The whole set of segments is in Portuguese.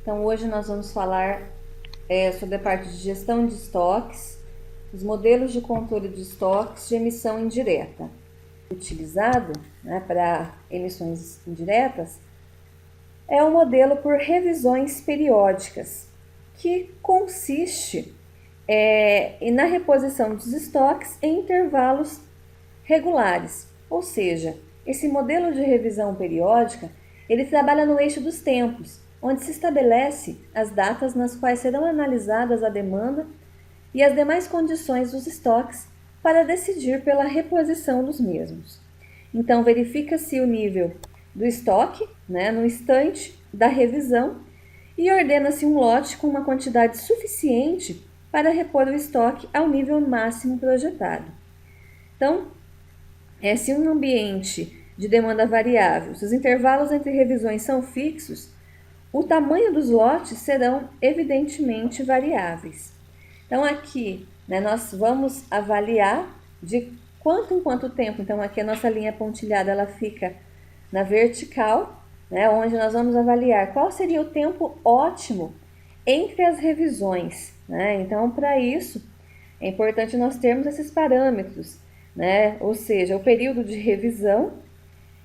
Então hoje nós vamos falar sobre a parte de gestão de estoques, os modelos de controle de estoques de emissão indireta. Utilizado, para emissões indiretas é o modelo por revisões periódicas, que consiste na reposição dos estoques em intervalos regulares. Ou seja, esse modelo de revisão periódica ele trabalha no eixo dos tempos, onde se estabelece as datas nas quais serão analisadas a demanda e as demais condições dos estoques para decidir pela reposição dos mesmos. Então, verifica-se o nível do estoque, no instante da revisão, e ordena-se um lote com uma quantidade suficiente para repor o estoque ao nível máximo projetado. Então, se um ambiente de demanda variável, se os intervalos entre revisões são fixos, o tamanho dos lotes serão evidentemente variáveis. Então aqui, nós vamos avaliar de quanto em quanto tempo. Então aqui a nossa linha pontilhada ela fica na vertical, onde nós vamos avaliar qual seria o tempo ótimo entre as revisões. Então para isso é importante nós termos esses parâmetros, ou seja, o período de revisão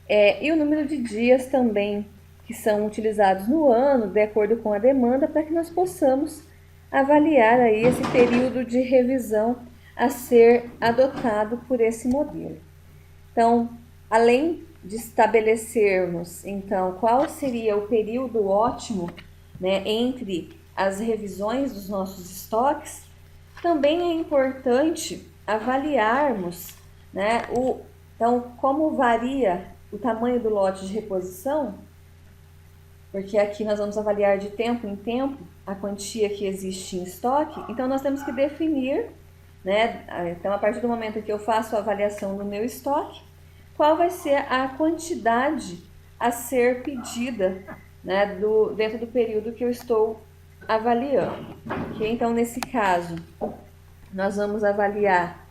e o número de dias também que são utilizados no ano, de acordo com a demanda, para que nós possamos avaliar aí esse período de revisão a ser adotado por esse modelo. Então, além de estabelecermos, então, qual seria o período ótimo, entre as revisões dos nossos estoques, também é importante avaliarmos, então, como varia o tamanho do lote de reposição, porque aqui nós vamos avaliar de tempo em tempo a quantia que existe em estoque, então nós temos que definir, então a partir do momento que eu faço a avaliação do meu estoque, qual vai ser a quantidade a ser pedida, dentro do período que eu estou avaliando. Okay? Então, nesse caso, nós vamos avaliar,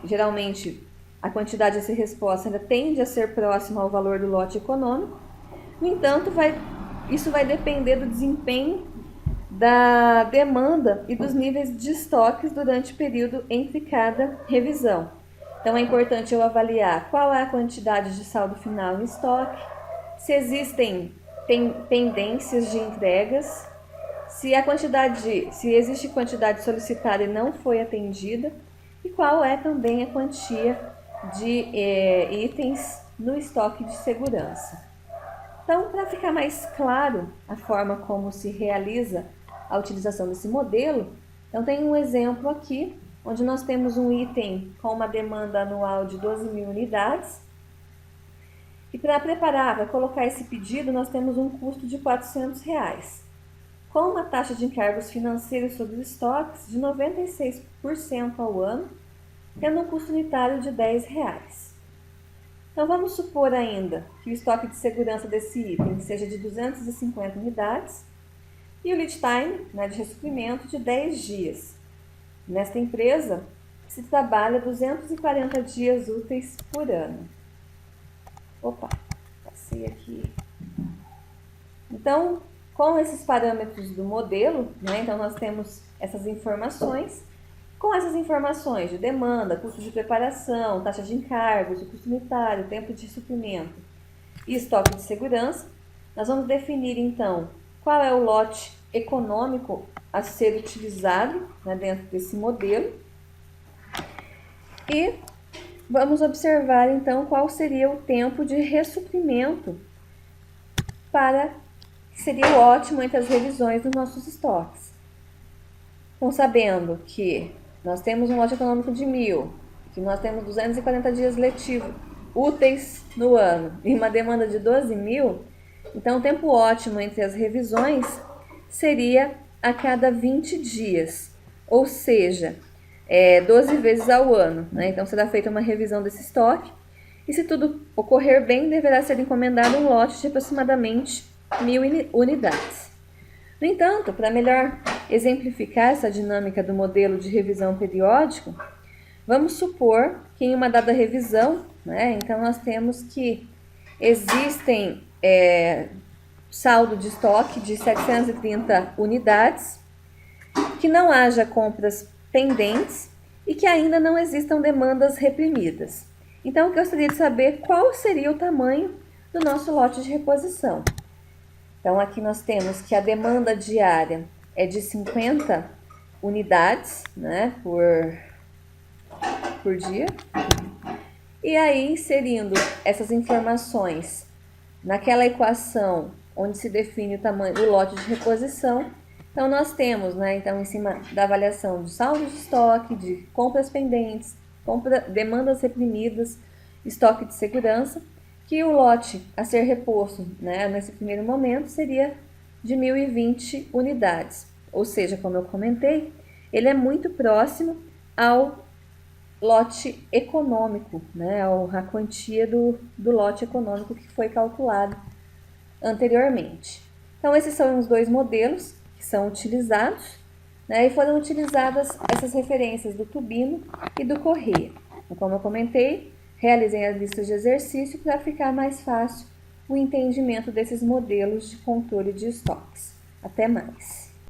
geralmente, a quantidade a ser resposta ainda tende a ser próxima ao valor do lote econômico. No entanto, isso vai depender do desempenho da demanda e dos níveis de estoques durante o período entre cada revisão. Então, é importante eu avaliar qual é a quantidade de saldo final em estoque, se existem pendências de entregas, se existe quantidade solicitada e não foi atendida, e qual é também a quantia de itens no estoque de segurança. Então, para ficar mais claro a forma como se realiza a utilização desse modelo, então tem um exemplo aqui, onde nós temos um item com uma demanda anual de 12.000 unidades. E para colocar esse pedido, nós temos um custo de R$400, com uma taxa de encargos financeiros sobre os estoques de 96% ao ano, tendo um custo unitário de R$10. Então, vamos supor ainda que o estoque de segurança desse item seja de 250 unidades e o lead time de ressuprimento de 10 dias. Nesta empresa, se trabalha 240 dias úteis por ano. Opa, passei aqui. Então, com esses parâmetros do modelo, então nós temos essas informações. Com essas informações de demanda, custo de preparação, taxa de encargos, o custo unitário, tempo de suprimento e estoque de segurança, nós vamos definir então qual é o lote econômico a ser utilizado dentro desse modelo e vamos observar então qual seria o tempo de ressuprimento que seria o ótimo entre as revisões dos nossos estoques. Então, sabendo que nós temos um lote econômico de 1.000, que nós temos 240 dias letivos úteis no ano e uma demanda de 12.000, então o tempo ótimo entre as revisões seria a cada 20 dias, ou seja, 12 vezes ao ano. Então será feita uma revisão desse estoque e, se tudo ocorrer bem, deverá ser encomendado um lote de aproximadamente 1.000 unidades. No entanto, para melhor exemplificar essa dinâmica do modelo de revisão periódico, vamos supor que em uma dada revisão, então nós temos que existem saldo de estoque de 730 unidades, que não haja compras pendentes e que ainda não existam demandas reprimidas. Então, eu gostaria de saber qual seria o tamanho do nosso lote de reposição. Então, aqui nós temos que a demanda diária é de 50 unidades, né, por dia. E aí, inserindo essas informações naquela equação onde se define o tamanho do lote de reposição, então nós temos, né, então em cima da avaliação de saldo de estoque, de compras pendentes, demandas reprimidas, estoque de segurança, que o lote a ser reposto, né, nesse primeiro momento seria de 1.020 unidades. Ou seja, como eu comentei, ele é muito próximo ao lote econômico, né, a quantia do lote econômico que foi calculado anteriormente. Então, esses são os dois modelos que são utilizados, né, e foram utilizadas essas referências do Tubino e do Corrêa. Então, como eu comentei, realizei as listas de exercício para ficar mais fácil o entendimento desses modelos de controle de estoques. Até mais!